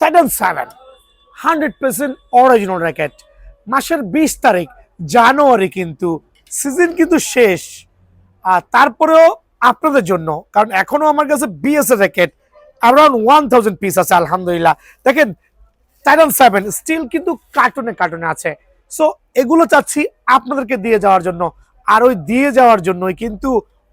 Titan 7 100% original racket. মাসের 20 তারিখ জানুয়ারি, কিন্তু সিজন কিন্তু শেষ। আর তারপরেও আপনাদের জন্য, কারণ এখনো আমার কাছে বিএস এর র্যাকেট অ্যারাউন্ড 1000 পিস আছে আলহামদুলিল্লাহ। দেখেন টাইটান 7 স্টিল কিন্তু কার্টুনে কার্টুনে আছে। সো এগুলো চাচ্ছি আপনাদেরকে দিয়ে যাওয়ার জন্য, আর ওই দিয়ে যাওয়ার জন্যই কিন্তু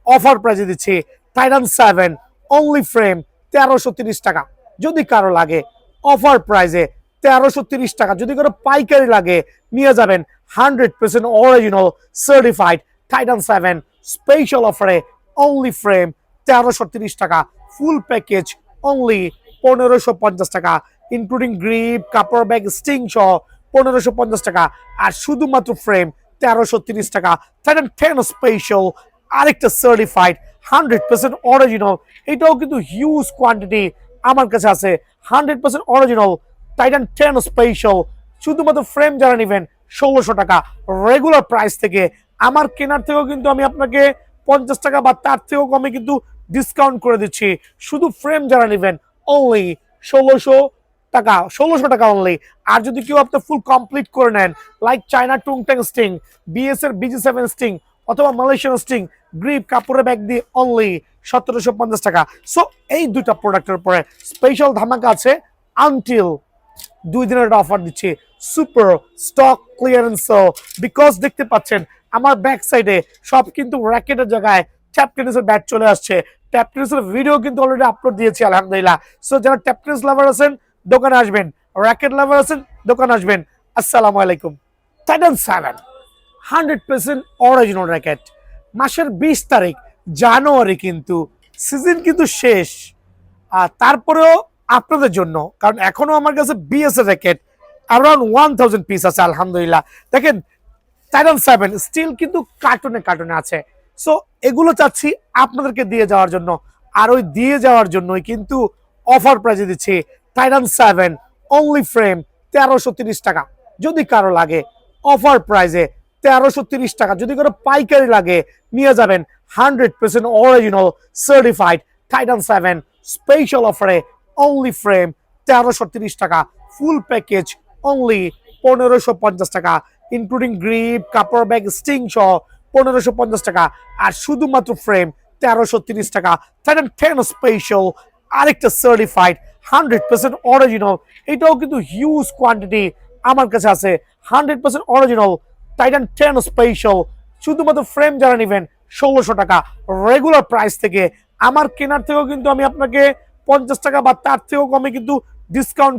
অফার প্রাইজে দিচ্ছি টাইটান 7 অনলি ফ্রেম 1330 টাকা। যদি কারো লাগে অফার প্রাইজে 1330 টাকা, যদি কারো পাইকারি লাগে নিয়ে যাবেন 100% অরিজিনাল সার্টিফাইড টাইটান 7 স্পেশাল অফারে অনলি ফ্রেম 1330 টাকা, ফুল প্যাকেজ অনলি 1550 টাকা, ইনক্লুডিং গ্রিপ, কাপড় ব্যাগ, স্টিং সহ 1550 টাকা। আর শুধুমাত্র ফ্রেম 1330 টাকা। টাইটান 10 স্পেশাল আরেকটা সার্টিফাইড 100% অরিজিনাল, এটাও কিন্তু হিউজ কোয়ান্টিটি আমার কাছে আছে। 100% অরিজিনাল টাইটান 10 স্পেশাল, শুধুমাত্র ফ্রেম যারা নেবেন 1600 টাকা। রেগুলার প্রাইস থেকে আমার কেনার থেকেও কিন্তু আমি আপনাকে 50 টাকা বা তার থেকেও কমে কিন্তু ডিসকাউন্ট করে দিচ্ছি। শুধু ফ্রেম যারা নেবেন অনলি 1600 টাকা অনলি। আর যদি কেউ আপনি ফুল কমপ্লিট করে নেন, লাইক চায়না টুংটাং স্টিং, বিএস এর BG7 স্টিং অথবা মালয়েশিয়ান স্টিং, গ্রিপ কাপড়ের ব্যাগ দিয়ে অনলি 1750 টাকা। সো এই দুইটা প্রোডাক্টের উপরে স্পেশাল ধামাকা আছে আনটিল 2 দিনের একটা অফার দিচ্ছি, সুপার স্টক ক্লিয়ারেন্স। বিকজ দেখতে পাচ্ছেন আমার ব্যাক সাইডে সব কিন্তু র্যাকেটের জায়গায় ট্যাপ টেনিসের ব্যাট চলে আসছে। ট্যাপ টেনিসের ভিডিও কিন্তু অলরেডি আপলোড দিয়েছি আলহামদুলিল্লাহ। সো যারা ট্যাপ টেনিস লাভার আছেন দোকানে আসবেন, র্যাকেট লাভার আছেন দোকানে আসবেন। আসসালামু আলাইকুম। Titan 7 100% original racket. মাসের 20 তারিখ জানুয়ারি, কিন্তু সিজন কিন্তু শেষ। আর তারপরেও আপনাদের জন্য, কারণ এখনো আমার কাছে বিএস এর র্যাকেট অ্যারাউন্ড 1000 পিস আছে আলহামদুলিল্লাহ। দেখেন টাইটান 7 স্টিল কিন্তু কার্টুনে কার্টুনে আছে। সো এগুলো চাচ্ছি আপনাদেরকে দিয়ে যাওয়ার জন্য, আর ওই দিয়ে যাওয়ার জন্যই কিন্তু অফার প্রাইজে দিচ্ছি টাইটান 7 অনলি ফ্রেম 1330 টাকা। যদি কারো লাগে অফার প্রাইজে 1330 টাকা, যদি কারো পাইকারি লাগে নিয়ে যাবেন 100% অরিজিনাল সার্টিফাইড টাইটান 7 স্পেশাল অফারে অনলি ফ্রেম 1330 টাকা, ফুল প্যাকেজ অনলি 1550 টাকা, ইনক্লুডিং গ্রিপ, কাপড় ব্যাগ, স্টিং সহ 1550 টাকা। আর শুধুমাত্র ফ্রেম 1330 টাকা। টাইটান 10 স্পেশাল আরেকটা সার্টিফাইড 100% অরিজিনাল, এটাও কিন্তু হিউজ কোয়ান্টিটি আমার কাছে আছে। 100% অরিজিনাল টাইটান 10 স্পেশাল, শুধুমাত্র ফ্রেম যারা নেবেন 1600 টাকা। রেগুলার প্রাইস থেকে আমার কেনার থেকেও কিন্তু আমি আপনাকে 50 টাকা বা তার থেকেও কমে কিন্তু ডিসকাউন্ট